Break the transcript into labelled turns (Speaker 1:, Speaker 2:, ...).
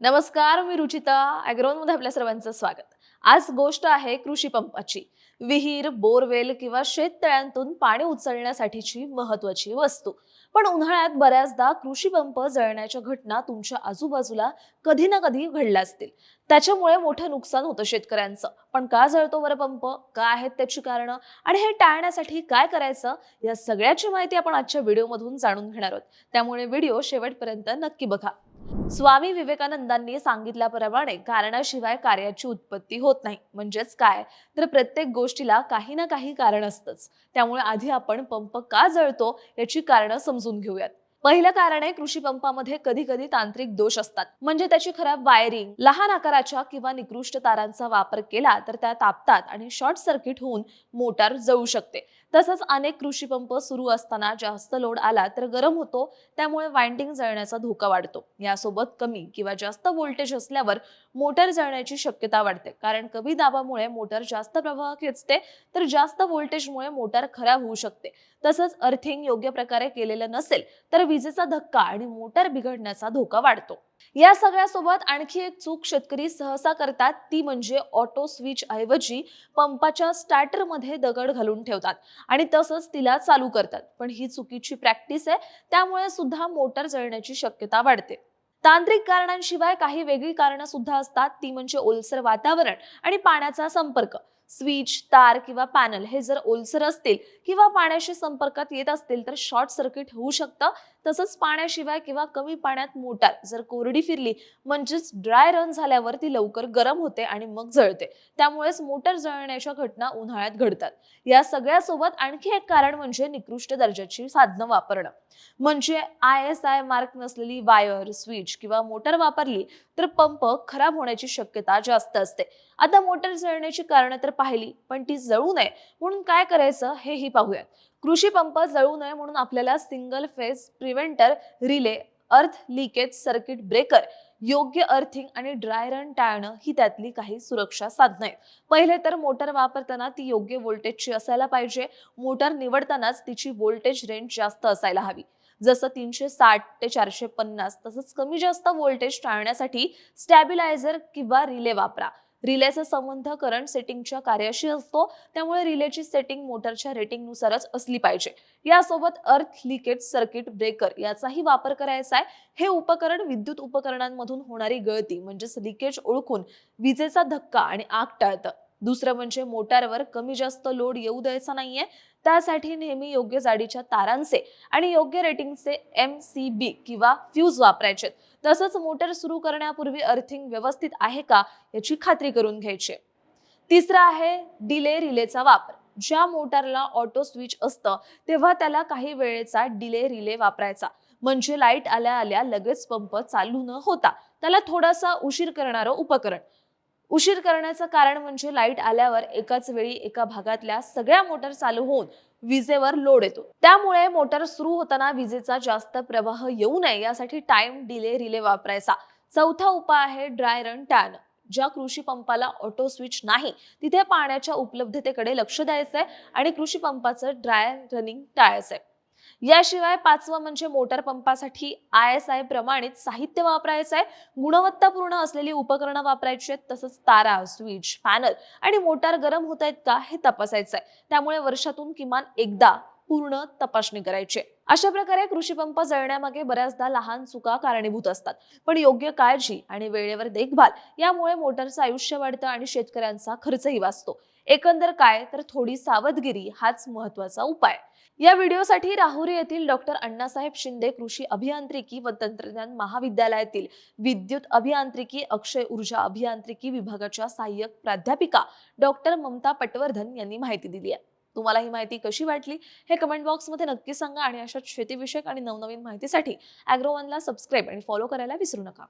Speaker 1: नमस्कार, मी रुचिता. ॲग्रोनमध्ये आपल्या सर्वांचं स्वागत. आज गोष्ट आहे कृषी पंपाची. विहीर, बोरवेल किंवा शेततळ्यांतून पाणी उचलण्यासाठीची महत्त्वाची वस्तू. पण उन्हाळ्यात बऱ्याचदा कृषी पंप जळण्याच्या घटना तुमच्या आजूबाजूला कधी ना कधी घडल्या असतील. त्याच्यामुळे मोठं नुकसान होतं शेतकऱ्यांचं. पण का जळतो बरं पंप? काय आहेत त्याची कारणं? आणि हे टाळण्यासाठी काय करायचं? या सगळ्याची माहिती आपण आजच्या व्हिडिओमधून जाणून घेणार आहोत. त्यामुळे व्हिडिओ शेवटपर्यंत नक्की बघा. स्वामी विवेकानंदांनी सांगितल्याप्रमाणे कारणाशिवाय कार्याची उत्पत्ती होत नाही. म्हणजेच काय, तर प्रत्येक गोष्टीला काही ना काही कारण असतंच. त्यामुळे आधी आपण पंप का जळतो याची कारणं समजून घेऊयात. पहिलं कारण आहे, कृषी पंपामध्ये कधी कधी तांत्रिक दोष असतात. म्हणजे त्याची खराब वायरिंग, लहान आकाराच्या किंवा निकृष्ट तारांचा वापर केला तर त्या तापतात आणि शॉर्ट सर्किट होऊन मोटार जळू शकते. तसंच अनेक कृषी पंप सुरू असताना जास्त लोड आला तर गरम होतो, त्यामुळे वाइंडिंग जळण्याचा धोका वाढतो. यासोबत कमी किंवा जास्त व्होल्टेज असल्यावर मोटर जळण्याची शक्यता वाढते, कारण कमी दाबामुळे मोटर जास्त प्रवाह खेचते, तर जास्त व्होल्टेजमुळे मोटार खराब होऊ शकते. तसंच अर्थिंग योग्य प्रकारे केलेलं नसेल तर विजेचा धक्का आणि मोटार बिघडण्याचा धोका वाढतो. या सगळ्यासोबत आणखी एक चूक शेतकरी सहसा करतात, ती म्हणजे ऑटो स्विच ऐवजी पंपाच्या स्टार्टरमध्ये दगड घालून ठेवतात आणि तसंच तिला चालू करतात. पण ही चुकीची प्रॅक्टिस आहे. त्यामुळे सुद्धा मोटर जळण्याची शक्यता वाढते. तांत्रिक कारणांशिवाय काही वेगळी कारणं सुद्धा असतात, ती म्हणजे ओलसर वातावरण आणि पाण्याचा संपर्क. स्विच, तार किंवा पॅनल हे जर ओलसर असतील किंवा पाण्याशी संपर्कात येत असतील तर शॉर्ट सर्किट होऊ शकतं. तसंच पाण्याशिवाय किंवा कमी पाण्यात मोटार जर कोरडी फिरली, म्हणजेच ड्राय रन झाल्यावर ती लवकर गरम होते आणि मग जळते. त्यामुळेच मोटर जळण्याच्या घटना उन्हाळ्यात घडतात. या सगळ्यासोबत आणखी एक कारण म्हणजे निकृष्ट दर्जाची साधनं वापरणं. म्हणजे ISI मार्क नसलेली वायर, स्विच किंवा मोटर वापरली तर पंप खराब होण्याची शक्यता जास्त असते. आता मोटर जळण्याची कारणं तर पाहिली, पण ती जळू नये म्हणून काय करायचं हेही पाहूयात. कृषी पंप जळू नये म्हणून आपल्याला सिंगल फेज प्रिव्हेंटर, रिले, अर्थ लिकेज सर्किट ब्रेकर, योग्य अर्थिंग आणि ड्राय रन टाळणं ही त्यातली काही सुरक्षा साधनं आहेत. पहिले तर मोटर वापरताना ती योग्य व्होल्टेजची असायला पाहिजे. मोटर निवडतानाच तिची व्होल्टेज रेंज जास्त असायला हवी. जसं 360 ते 450. तसंच कमी जास्त व्होल्टेज टाळण्यासाठी स्टॅबिलायझर किंवा रिले वापरा. रिलेचा संबंध करंट सेटिंगच्या कार्याशी असतो, त्यामुळे रिलेची सेटिंग मोटरच्या रेटिंगनुसारच असली पाहिजे. यासोबत अर्थ लिकेज सर्किट ब्रेकर याचाही वापर करायचा आहे. हे उपकरण विद्युत उपकरणांमधून होणारी गळती म्हणजेच लिकेज ओळखून विजेचा धक्का आणि आग टाळतं. दुसरं म्हणजे मोटारवर कमी जास्त लोड येऊ द्यायचा नाहीये. त्यासाठी नेहमी योग्य जाडीच्या तारांचे आणि योग्य रेटिंगचे MCB किंवा फ्यूज वापरायचे. तसंच मोटर सुरू करण्यापूर्वी अर्थिंग व्यवस्थित आहे का याची खात्री करून घ्यायची. तिसरा आहे डिले रिलेचा वापर. ज्या मोटारला ऑटो स्विच असतं तेव्हा त्याला काही वेळेचा डिले रिले वापरायचा. म्हणजे लाईट आल्या आल्या लगेच पंप चालू न होता त्याला थोडासा उशीर करणारं उपकरण. उशीर करण्याचं कारण म्हणजे लाईट आल्यावर एकाच वेळी एका भागातल्या सगळ्या मोटर चालू होऊन विजेवर लोड येतो. त्यामुळे मोटर सुरू होताना विजेचा जास्त प्रवाह येऊ नये यासाठी टाइम डिले रिले वापरायचा. चौथा उपाय आहे ड्राय रन टाळणं. ज्या कृषी पंपाला ऑटो स्विच नाही तिथे पाण्याच्या उपलब्धतेकडे लक्ष द्यायचंय आणि कृषी पंपाचं ड्राय रनिंग टाळायचंय. याशिवाय पाचवं म्हणजे मोटर पंपासाठी ISI प्रमाणित साहित्य वापरायचं आहे. गुणवत्तापूर्ण असलेली उपकरणं वापरायची आहेत. तसंच तारा, स्विच, पॅनल आणि मोटार गरम होत आहेत का हे तपासायचं आहे. त्यामुळे वर्षातून किमान एकदा पूर्ण तपासणी करायची. अशा प्रकारे कृषी पंप जळण्यामागे बऱ्याचदा लहान चुका कारणीभूत असतात. पण योग्य काळजी आणि वेळेवर देखभाल यामुळे मोटरचं आयुष्य वाढतं आणि शेतकऱ्यांचा खर्चही वाचतो. एकंदर काय तर थोडी सावधगिरी हाच महत्वाचा उपाय. या व्हिडिओसाठी राहुरी येथील डॉक्टर अण्णासाहेब शिंदे कृषी अभियांत्रिकी व तंत्रज्ञान महाविद्यालयातील विद्युत अभियांत्रिकी, अक्षय ऊर्जा अभियांत्रिकी विभागाच्या सहाय्यक प्राध्यापिका डॉक्टर ममता पटवर्धन यांनी माहिती दिली आहे. तुम्हाला ही माहिती कशी वाटली हे कमेंट बॉक्समध्ये नक्की सांगा आणि अशाच शेतीविषयक आणि नवनवीन माहितीसाठी ॲग्रोवनला सबस्क्राईब आणि फॉलो करायला विसरू नका.